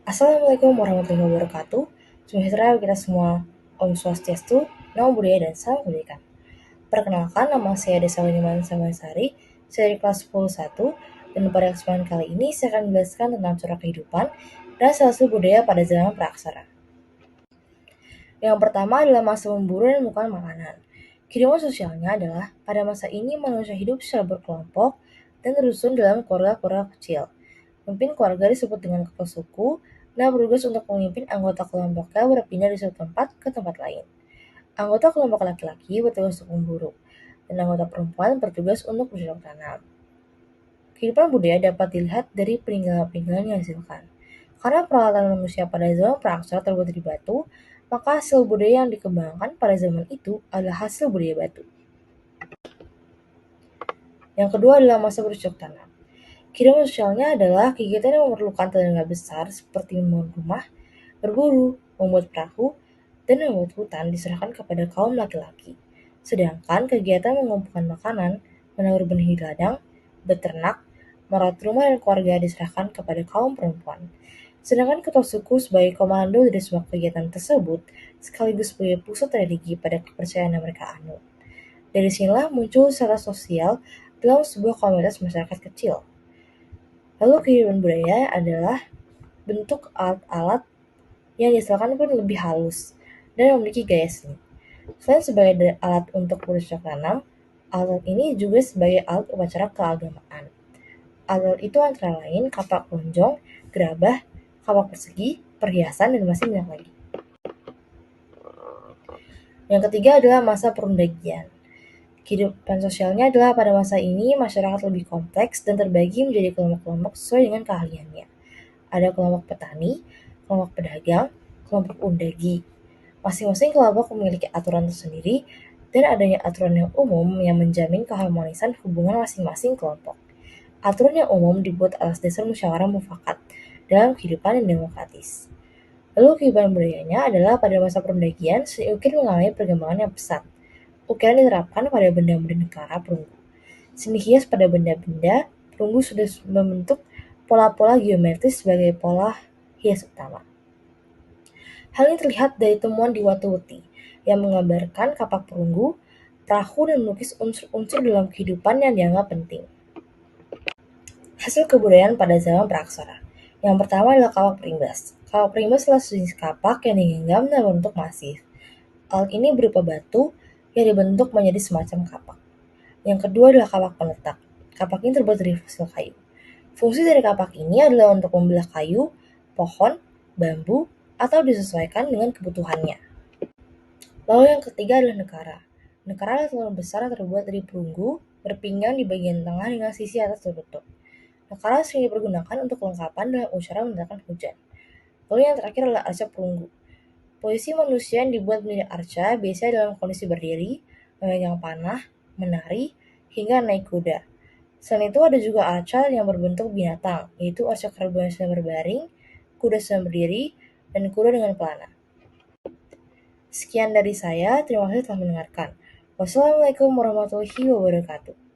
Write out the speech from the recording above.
Assalamualaikum warahmatullahi wabarakatuh. Sejahtera kita semua. Om Swastiastu, Namo Buddhaya dan Salam Kebajikan. Perkenalkan, nama saya Desa Winiman Samansari, saya dari kelas 10-1, dan pada kesempatan kali ini saya akan menjelaskan tentang corak kehidupan dan salah budaya pada zaman praaksara. Yang pertama adalah masa memburu dan menemukan makanan. Kehidupan sosialnya adalah pada masa ini manusia hidup secara berkelompok dan tersusun dalam keluarga-keluarga kecil. Pemimpin keluarga disebut dengan kepala suku dan bertugas untuk memimpin anggota kelompoknya berpindah dari satu tempat ke tempat lain. Anggota kelompok laki-laki bertugas untuk memburu, dan anggota perempuan bertugas untuk bercocok tanam. Kehidupan budaya dapat dilihat dari peninggalan-peninggalan yang dihasilkan. Karena peralatan manusia pada zaman praaksara terbuat dari batu, maka hasil budaya yang dikembangkan pada zaman itu adalah hasil budaya batu. Yang kedua adalah masa bercocok tanam. Kehidupan sosialnya adalah kegiatan yang memerlukan tenaga besar seperti membangun rumah, berburu, membuat perahu, dan membuat hutan diserahkan kepada kaum laki-laki. Sedangkan kegiatan mengumpulkan makanan, menabur benih di ladang, beternak, merawat rumah dan keluarga diserahkan kepada kaum perempuan. Sedangkan ketua suku sebagai komando dari semua kegiatan tersebut sekaligus sebagai pusat religi pada kepercayaan yang mereka anut. Dari sinilah muncul status sosial dalam sebuah komunitas masyarakat kecil. Lalu kehidupan budaya adalah bentuk alat-alat yang dihasilkan pun lebih halus dan memiliki gaya seni. Selain sebagai alat untuk bercocok tanam, alat ini juga sebagai alat upacara keagamaan. Alat itu antara lain kapak lonjong, gerabah, kapak persegi, perhiasan, dan masih banyak lagi. Yang ketiga adalah masa perundagian. Kehidupan sosialnya adalah pada masa ini masyarakat lebih kompleks dan terbagi menjadi kelompok-kelompok sesuai dengan keahliannya. Ada kelompok petani, kelompok pedagang, kelompok undagi. Masing-masing kelompok memiliki aturan tersendiri dan adanya aturan yang umum yang menjamin keharmonisan hubungan masing-masing kelompok. Aturan yang umum dibuat atas dasar musyawarah mufakat dalam kehidupan yang demokratis. Lalu kehidupan budayanya adalah pada masa perundagian, seni ukir mengalami perkembangan yang pesat. Ukiran diterapkan pada benda-benda negara perunggu. Seni hias pada benda-benda perunggu sudah membentuk pola-pola geometris sebagai pola hias utama. Hal ini terlihat dari temuan di Watuweti yang menggambarkan kapak perunggu, perahu, dan melukis unsur-unsur dalam kehidupan yang dianggap penting. Hasil kebudayaan pada zaman praaksara. Yang pertama adalah kapak perimbas. Kapak perimbas adalah sejenis kapak yang digenggam dan berbentuk masif. Alat ini berupa batu yang dibentuk menjadi semacam kapak. Yang kedua adalah kapak peletak. Kapak ini terbuat dari fosil kayu. Fungsi dari kapak ini adalah untuk membelah kayu, pohon, bambu, atau disesuaikan dengan kebutuhannya. Lalu yang ketiga adalah nekara. Nekara adalah telur besar yang terbuat dari perunggu, berpinggang di bagian tengah dengan sisi atas tertutup. Nekara sering dipergunakan untuk kelengkapan dalam upacara mendatangkan hujan. Lalu yang terakhir adalah arca perunggu. Posisi manusia yang dibuat menjadi arca biasanya dalam kondisi berdiri, memegang panah, menari, hingga naik kuda. Selain itu ada juga arca yang berbentuk binatang, yaitu arca kerbau yang sedang berbaring, kuda sedang berdiri, dan kuda dengan pelana. Sekian dari saya, terima kasih telah mendengarkan. Wassalamualaikum warahmatullahi wabarakatuh.